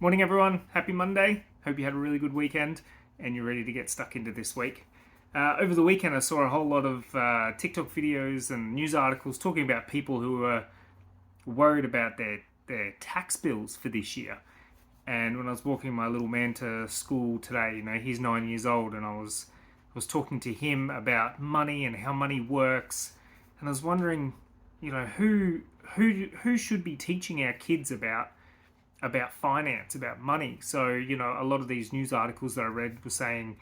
Morning, everyone. Happy Monday. Hope you had a really good weekend and you're ready to get stuck into this week. Over the weekend, I saw a whole lot of TikTok videos and news articles talking about people who are worried about their tax bills for this year. And when I was walking my little man to school today, he's 9 years old, and I was talking to him about money and how money works, and I was wondering, who should be teaching our kids about finance, about money. So, a lot of these news articles that I read were saying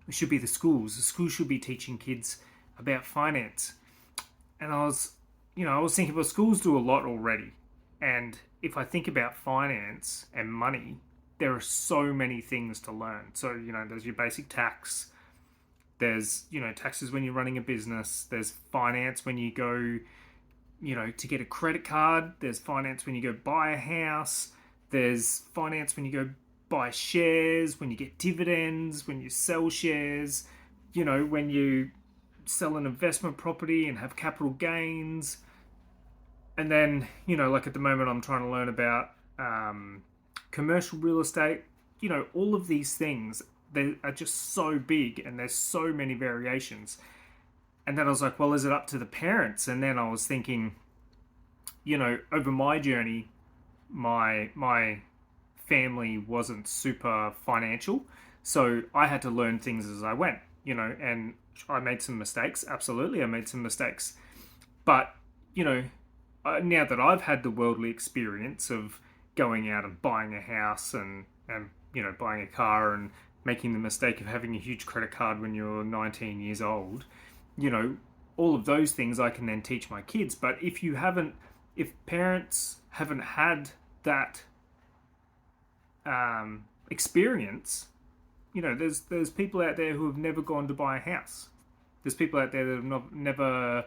it should be the schools. The schools should be teaching kids about finance. And I was thinking, well, schools do a lot already. And if I think about finance and money, there are so many things to learn. So, there's your basic tax. There's, taxes when you're running a business. There's finance when you go, to get a credit card. There's finance when you go buy a house. There's finance when you go buy shares, when you get dividends, when you sell shares, when you sell an investment property and have capital gains. And then, like at the moment, I'm trying to learn about commercial real estate. All of these things, they are just so big and there's so many variations. And then I was like, well, is it up to the parents? And then I was thinking, over my journey, my family wasn't super financial, so I had to learn things as I went, and I made some mistakes. Absolutely, I made some mistakes, but now that I've had the worldly experience of going out and buying a house and buying a car and making the mistake of having a huge credit card when you're 19 years old, all of those things I can then teach my kids. But if parents haven't had that experience, there's people out there who have never gone to buy a house. There's people out there that have never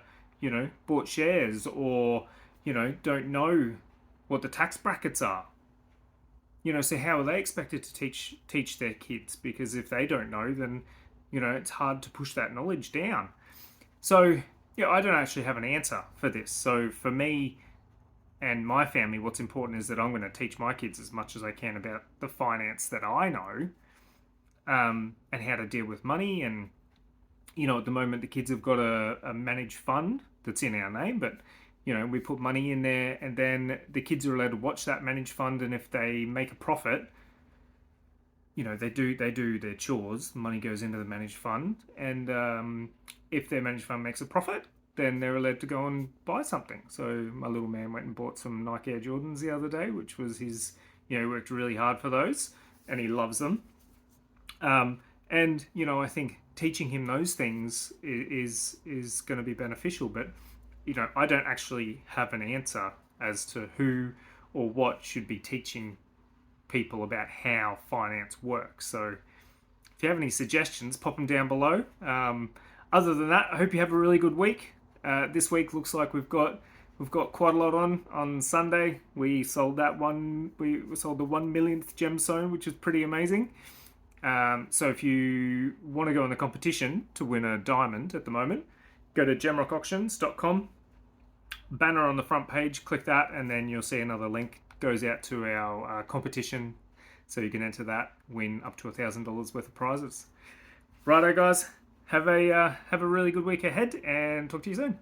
bought shares, or don't know what the tax brackets are. So how are they expected to teach their kids? Because if they don't know, then it's hard to push that knowledge down. So I don't actually have an answer for this. So for me and my family, what's important is that I'm going to teach my kids as much as I can about the finance that I know, and how to deal with money. And at the moment, the kids have got a managed fund that's in our name, but we put money in there, and then the kids are allowed to watch that managed fund. And if they make a profit, they do their chores. The money goes into the managed fund, and if their managed fund makes a profit, then they're allowed to go and buy something. So my little man went and bought some Nike Air Jordans the other day, which was his, he worked really hard for those and he loves them. And I think teaching him those things is going to be beneficial. But, I don't actually have an answer as to who or what should be teaching people about how finance works. So if you have any suggestions, pop them down below. Other than that, I hope you have a really good week. This week looks like we've got quite a lot on Sunday. We sold the 1 millionth gemstone, which is pretty amazing. So if you want to go in the competition to win a diamond at the moment, go to gemrockauctions.com, banner on the front page, click that, and then you'll see another link goes out to our competition, so you can enter that, win up to $1,000 worth of prizes. Righto, guys. Have a really good week ahead, and talk to you soon.